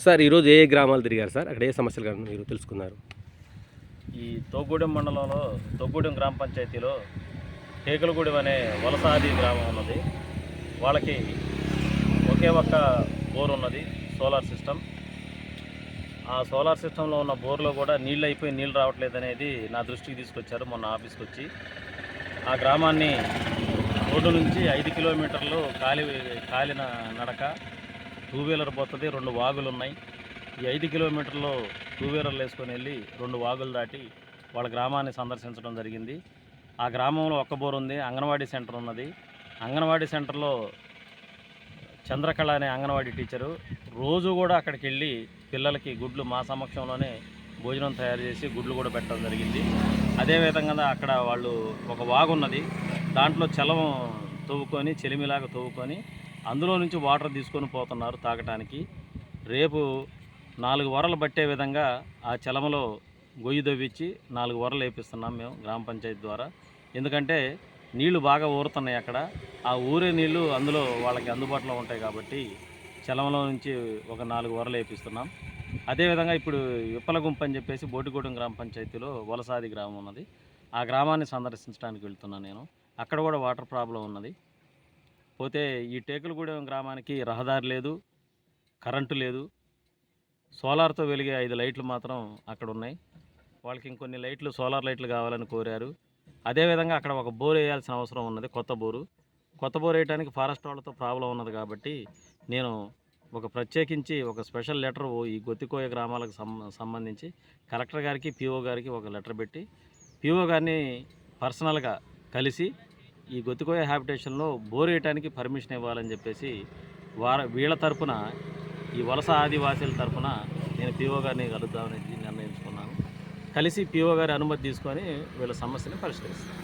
Sir ఈరోజు ఏ గ్రామాలు తిరిగారు సార్? అక్కడ ఏ సమస్యలు గాని మీరు తెలుసుకున్నారు? ఈ తోగూడెం మండలంలో తోగూడెం గ్రామ పంచాయతీలో టేకులగూడెం అనే వలసాది గ్రామం ఉన్నది. వాళ్ళకి ఒకే ఒక్క బోర్ ఉన్నది, సోలార్ సిస్టమ్. ఆ సోలార్ సిస్టంలో ఉన్న బోర్లో కూడా నీళ్ళు అయిపోయి నీళ్ళు రావట్లేదు అనేది నా దృష్టికి తీసుకొచ్చారు మొన్న ఆఫీస్కి వచ్చి. ఆ గ్రామాన్ని రోడ్డు నుంచి 5 కిలోమీటర్లు కాలిన నడక, టూ వీలర్ పోతుంది, 2 వాగులు ఉన్నాయి. ఈ 5 కిలోమీటర్లు టూ వీలర్లు వేసుకొని వెళ్ళి 2 వాగులు దాటి వాళ్ళ గ్రామాన్ని సందర్శించడం జరిగింది. ఆ గ్రామంలో ఒక్క బోర్ ఉంది, అంగన్వాడీ సెంటర్ ఉన్నది. అంగన్వాడీ సెంటర్లో చంద్రకళ అనే అంగన్వాడీ టీచరు రోజు కూడా అక్కడికి వెళ్ళి పిల్లలకి గుడ్లు మా సమక్షంలోనే భోజనం తయారు చేసి గుడ్లు కూడా పెట్టడం జరిగింది. అదేవిధంగా అక్కడ వాళ్ళు ఒక వాగు ఉన్నది, దాంట్లో చలం తవ్వుకొని చెలిమిలాగా తవ్వుకొని అందులో నుంచి వాటర్ తీసుకొని పోతున్నారు తాగటానికి. రేపు 4 వరలు పట్టే విధంగా ఆ చలమలో గొయ్యి దవ్వించి 4 వరలు వేపిస్తున్నాం మేము గ్రామ పంచాయతీ ద్వారా. ఎందుకంటే నీళ్లు బాగా ఊరుతున్నాయి అక్కడ. ఆ ఊరే నీళ్లు అందులో వాళ్ళకి అందుబాటులో ఉంటాయి కాబట్టి చలమలో నుంచి ఒక 4 వరలు వేపిస్తున్నాం. అదేవిధంగా ఇప్పుడు విప్పలగుంపు అని చెప్పేసి బోటిగూడెం గ్రామ పంచాయతీలో వలసాది గ్రామం ఉన్నది. ఆ గ్రామాన్ని సందర్శించడానికి వెళ్తున్నాను నేను. అక్కడ కూడా వాటర్ ప్రాబ్లం ఉన్నది. పోతే ఈ టేకులగూడెం గ్రామానికి రహదారి లేదు, కరెంటు లేదు. సోలార్తో వెలిగే 5 లైట్లు మాత్రం అక్కడ ఉన్నాయి. వాళ్ళకి ఇంకొన్ని లైట్లు, సోలార్ లైట్లు కావాలని కోరారు. అదేవిధంగా అక్కడ ఒక బోర్ వేయాల్సిన అవసరం ఉన్నది, కొత్త బోర్ వేయడానికి ఫారెస్ట్ వాళ్ళతో ప్రాబ్లం ఉన్నది కాబట్టి నేను ప్రత్యేకించి ఒక స్పెషల్ లెటర్ ఈ గొత్తికోయ గ్రామాలకు సంబంధించి కలెక్టర్ గారికి, పిఓ గారికి ఒక లెటర్ పెట్టి పిఓ గారిని పర్సనల్గా కలిసి ఈ గొత్తికోయ హ్యాబిటేషన్లో బోర్ వేయడానికి పర్మిషన్ ఇవ్వాలని చెప్పేసి వీళ్ళ తరపున, ఈ వలస ఆదివాసీల తరపున నేను పిఓ గారిని కలుద్దామని నిర్ణయించుకున్నాను. కలిసి పిఓ గారి అనుమతి తీసుకొని వీళ్ళ సమస్యని పరిష్కరిస్తాను.